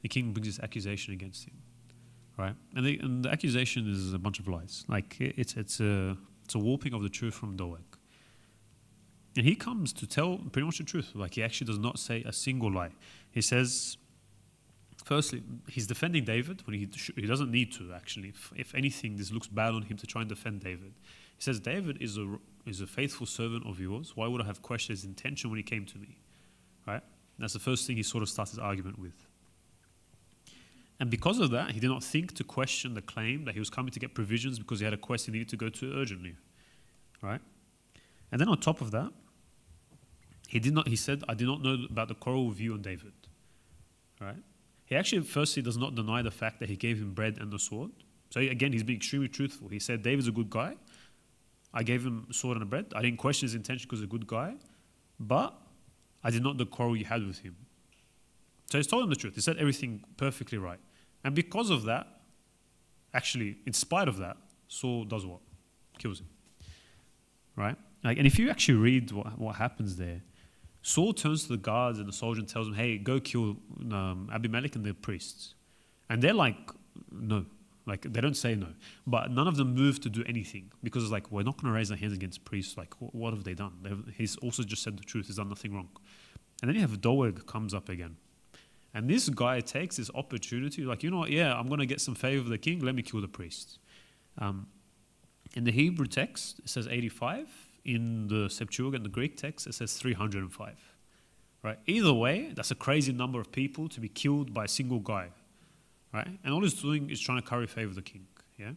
The king brings this accusation against him, right? And the accusation is a bunch of lies. Like it's a warping of the truth from Doeg. And he comes to tell pretty much the truth. Like he actually does not say a single lie. He says, firstly, he's defending David when he doesn't need to, actually. If anything, this looks bad on him to try and defend David. He says, David is a faithful servant of yours. Why would I have questioned his intention when he came to me? Right? That's the first thing he sort of starts his argument with. And because of that, he did not think to question the claim that he was coming to get provisions because he had a quest he needed to go to urgently. Right? And then on top of that, he said, "I did not know about the quarrel with you and David." Right? He actually firstly does not deny the fact that he gave him bread and the sword. So again, he's being extremely truthful. He said, David's a good guy. I gave him a sword and a bread. I didn't question his intention because he's a good guy. But I did not know the quarrel you had with him. So he's told him the truth. He said everything perfectly right. And because of that, actually, in spite of that, Saul does what? Kills him. Right? And if you actually read what happens there, Saul turns to the guards and the soldier and tells them, "Hey, go kill Abimelech and the priests." And they're like, "No." Like, they don't say no. But none of them move to do anything because it's like, we're not going to raise our hands against priests. Like, what have they done? He's also just said the truth. He's done nothing wrong. And then you have Doeg comes up again. And this guy takes this opportunity, like, you know what? Yeah, I'm going to get some favor of the king. Let me kill the priests. In the Hebrew text, it says 85. In the Septuagint, the Greek text, it says 305. Right? Either way, that's a crazy number of people to be killed by a single guy. Right? And all he's doing is trying to curry favor with the king. Yeah?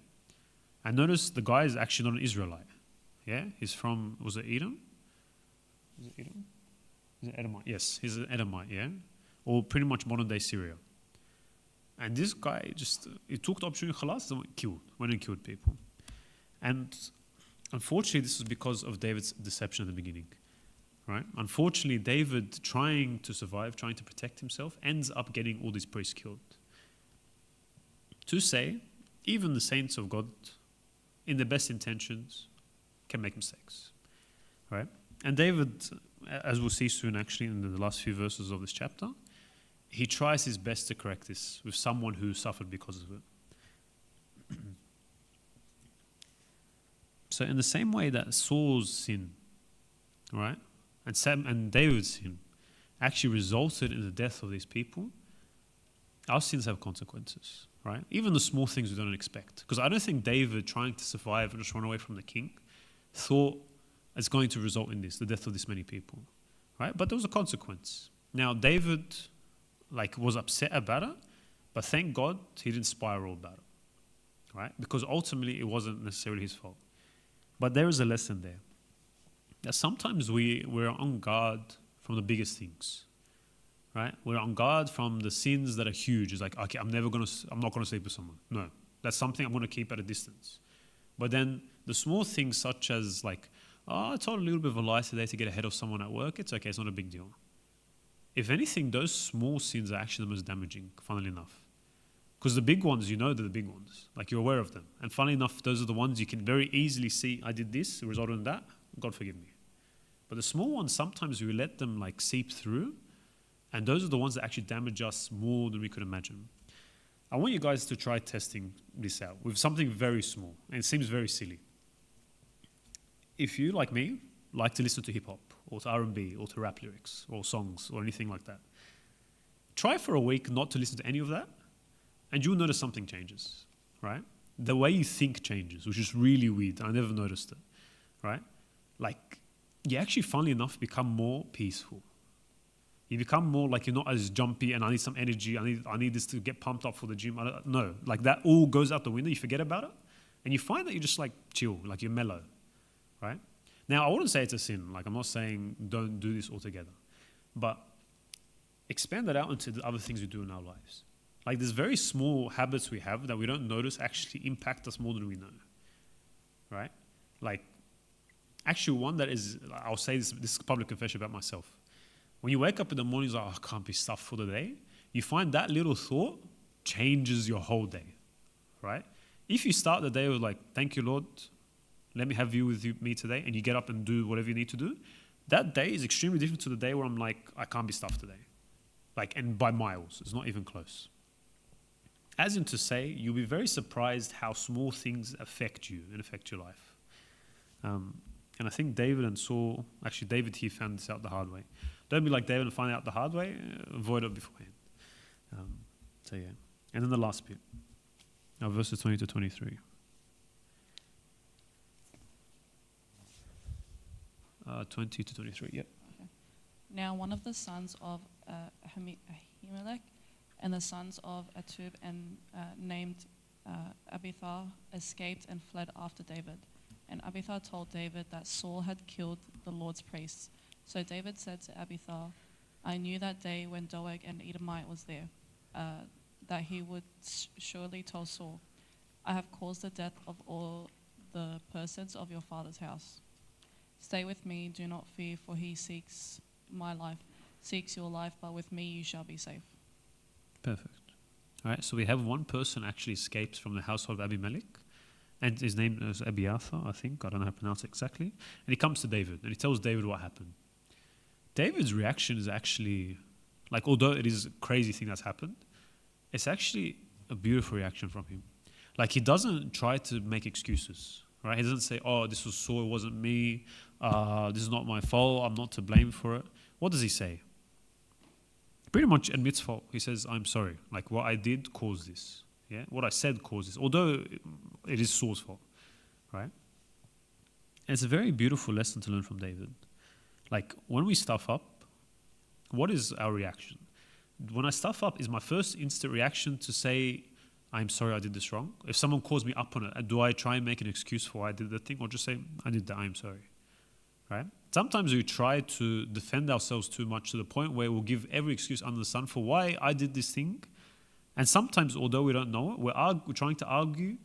And notice the guy is actually not an Israelite. Yeah? He's from, was it Edom? Is it Edom? Is it Edomite? Yes, he's an Edomite, yeah? Or pretty much modern day Syria. And this guy he took the opportunity, khalas, and went and killed people. And unfortunately, this is because of David's deception at the beginning. Right? Unfortunately, David, trying to survive, trying to protect himself, ends up getting all these priests killed. To say, even the saints of God, in their best intentions, can make mistakes. Right? And David, as we'll see soon actually in the last few verses of this chapter, he tries his best to correct this with someone who suffered because of it. So in the same way that Saul's sin, right, and David's sin actually resulted in the death of these people, our sins have consequences, right? Even the small things we don't expect. Because I don't think David, trying to survive and just run away from the king, thought it's going to result in the death of this many people, right? But there was a consequence. Now, David, was upset about it, but thank God he didn't spiral about it, right? Because ultimately it wasn't necessarily his fault. But there is a lesson there. That sometimes we're on guard from the biggest things, right? We're on guard from the sins that are huge. It's like, okay, I'm not going to sleep with someone. No, that's something I'm going to keep at a distance. But then the small things such as I told a little bit of a lie today to get ahead of someone at work. It's okay. It's not a big deal. If anything, those small sins are actually the most damaging, funnily enough. Because the big ones, they're the big ones. You're aware of them. And funnily enough, those are the ones you can very easily see, I did this, it resulted in that, God forgive me. But the small ones, sometimes we let them seep through, and those are the ones that actually damage us more than we could imagine. I want you guys to try testing this out with something very small, and it seems very silly. If you, like me, like to listen to hip-hop, or to R&B, or to rap lyrics, or songs, or anything like that, try for a week not to listen to any of that, and you'll notice something changes, right? the way you think changes, which is really weird. I never noticed it, right? Like, you actually, funnily enough, become more peaceful. You become more like you're not as jumpy and I need some energy. I need this to get pumped up for the gym. No, like that all goes out the window. You forget about it. And you find that you're just like chill, like you're mellow, right? Now, I wouldn't say it's a sin. Like, I'm not saying don't do this altogether. But expand that out into the other things we do in our lives. Like, there's very small habits we have that we don't notice actually impact us more than we know, right? Like, actually, one that is, I'll say this is a public confession about myself. When you wake up in the morning, you're like, oh, I can't be stuffed for the day. You find that little thought changes your whole day, right? If you start the day with like, thank you, Lord, let me have you with me today, and you get up and do whatever you need to do, that day is extremely different to the day where I'm like, I can't be stuffed today. Like, and by miles, it's not even close. As in to say, you'll be very surprised how small things affect you and affect your life. And I think David and Saul, actually David here found this out the hard way. Don't be like David and find out the hard way, avoid it beforehand. So yeah. And then the last bit, verses 20 to 23. 20 to 23, yep. Okay. Now one of the sons of Ahimelech and the sons of Atub and named Abithar escaped and fled after David. And Abithar told David that Saul had killed the Lord's priests. So David said to Abithar, I knew that day when Doeg and Edomite was there, that he would surely tell Saul, I have caused the death of all the persons of your father's house. Stay with me, do not fear, for he seeks my life, seeks your life, but with me you shall be safe. Perfect. All right, so we have one person actually escapes from the household of Abimelech, and his name is Abiathar, I think. I don't know how to pronounce it exactly. And he comes to David, and he tells David what happened. David's reaction is actually, like, although it is a crazy thing that's happened, it's actually a beautiful reaction from him. Like, he doesn't try to make excuses, right? He doesn't say, oh, this was Saul, it wasn't me. This is not my fault. I'm not to blame for it. What does he say? Pretty much admits fault. He says, I'm sorry. Like, what I did caused this. Yeah, what I said caused this. Although it is Saul's fault, right? And it's a very beautiful lesson to learn from David. Like, when we stuff up, what is our reaction? When I stuff up, is my first instant reaction to say, I'm sorry I did this wrong? If someone calls me up on it, do I try and make an excuse for why I did that thing, or just say, I did that, I'm sorry? Right? Sometimes we try to defend ourselves too much to the point where we'll give every excuse under the sun for why I did this thing. And sometimes, although we don't know it, we're trying to argue,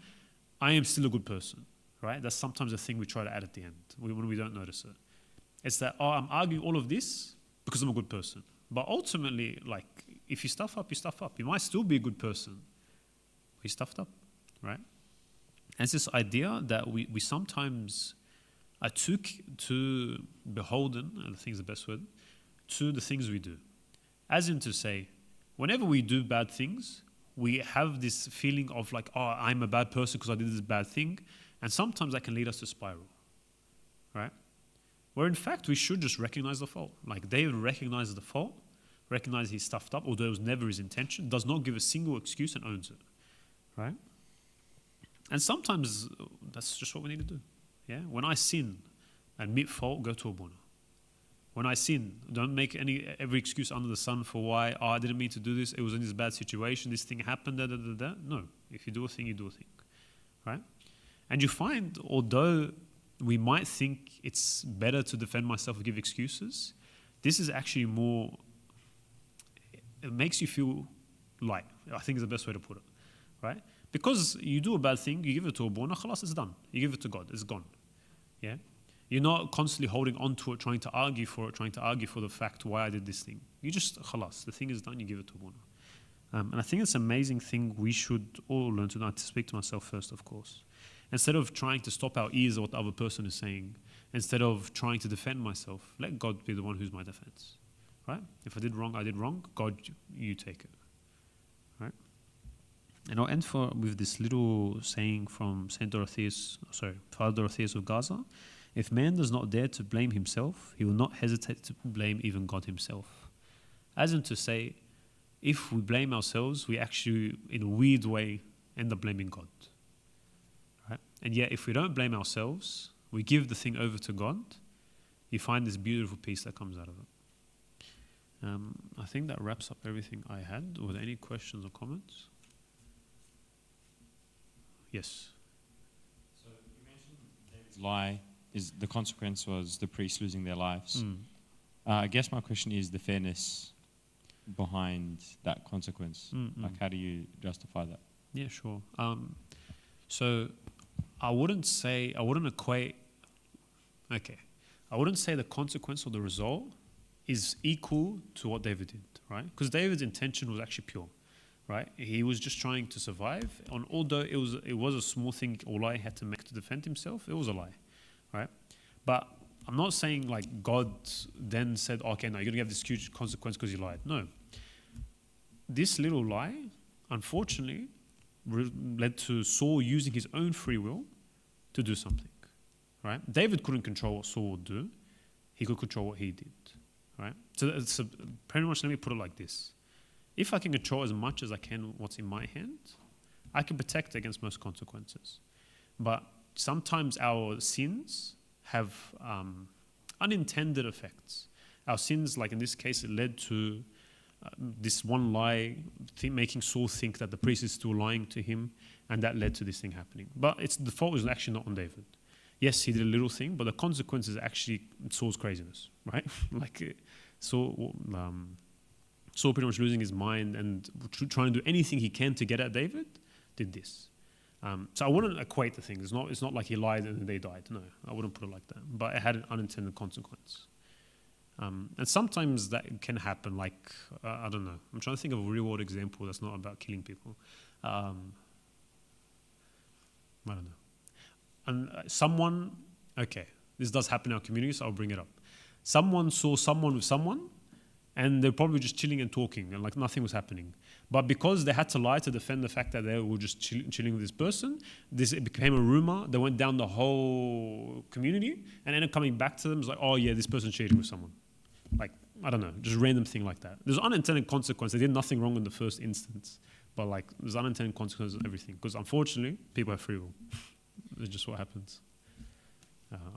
I am still a good person. Right? That's sometimes a thing we try to add at the end when we don't notice it. It's that, oh, I'm arguing all of this because I'm a good person. But ultimately, like, if you stuff up, you stuff up. You might still be a good person, but you stuffed up, right? And it's this idea that we sometimes are too beholden, and I think is the best word, to the things we do. As in to say, whenever we do bad things, we have this feeling of like, oh, I'm a bad person because I did this bad thing. And sometimes that can lead us to spiral, right? Where in fact, we should just recognize the fault. Like David recognizes the fault, recognizes he stuffed up, although it was never his intention, does not give a single excuse and owns it, right? And sometimes that's just what we need to do, yeah? When I sin, admit fault, go to Abuna. When I sin, don't make every excuse under the sun for why, oh, I didn't mean to do this, it was in this bad situation, this thing happened, No, if you do a thing, you do a thing, right? And you find, although we might think it's better to defend myself and give excuses, this is actually more, it makes you feel light, I think is the best way to put it, right? Because you do a bad thing, you give it to a borna, khalas, it's done. You give it to God, it's gone, yeah? You're not constantly holding on to it, trying to argue for it, trying to argue for the fact why I did this thing. You just, khalas, the thing is done, you give it to a borna. And I think it's an amazing thing we should all learn to do, to speak to myself first, of course. Instead of trying to stop our ears of what the other person is saying, instead of trying to defend myself, let God be the one who's my defense, right? If I did wrong, I did wrong. God, you take it, right? And I'll end with this little saying from Father Dorotheus of Gaza. If man does not dare to blame himself, he will not hesitate to blame even God himself. As in to say, if we blame ourselves, we actually, in a weird way, end up blaming God. And yet, if we don't blame ourselves, we give the thing over to God, you find this beautiful peace that comes out of it. I think that wraps up everything I had. Were there any questions or comments? Yes. So you mentioned David's lie is the consequence was the priests losing their lives. I guess my question is the fairness behind that consequence. Like, how do you justify that? Yeah, sure. So I wouldn't equate, I wouldn't say the consequence or the result is equal to what David did, right? Because David's intention was actually pure, right? He was just trying to survive. Although it was a small thing or lie he had to make to defend himself, it was a lie, right? But I'm not saying like God then said, okay, no, you're going to have this huge consequence because you lied. No. This little lie, unfortunately, led to Saul using his own free will to do something, right? David couldn't control what Saul would do. He could control what he did, right? So pretty much, let me put it like this. If I can control as much as I can what's in my hand, I can protect against most consequences. But sometimes our sins have unintended effects. Our sins, like in this case, it led to this one lie, making Saul think that the priest is still lying to him, and that led to this thing happening. But the fault was actually not on David. Yes, he did a little thing, but the consequence is actually Saul's craziness, right? Saul pretty much losing his mind and trying to do anything he can to get at David, did this. So I wouldn't equate the things. It's not like he lied and they died. No, I wouldn't put it like that. But it had an unintended consequence. And sometimes that can happen, like, I don't know. I'm trying to think of a real-world example that's not about killing people. I don't know. And this does happen in our community, so I'll bring it up. Someone saw someone with someone, and they're probably just chilling and talking, and like nothing was happening. But because they had to lie to defend the fact that they were just chilling with this person, it became a rumor that went down the whole community, and ended up coming back to them. It's like, oh yeah, this person's cheating with someone. Like, I don't know, just random thing like that. There's unintended consequence. They did nothing wrong in the first instance, but like there's unintended consequences of everything. Because unfortunately, people have free will. It's just what happens.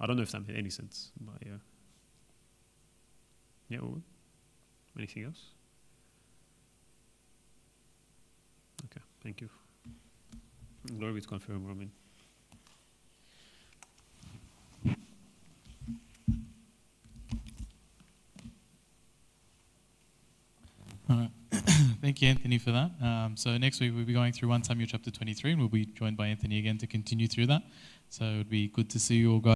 I don't know if that made any sense, but yeah. Yeah. Well, anything else? Okay. Thank you. Glory be to God forever. Amen. All right. Thank you, Anthony, for that. So next week we'll be going through 1 Samuel chapter 23, and we'll be joined by Anthony again to continue through that. So it would be good to see you all guys.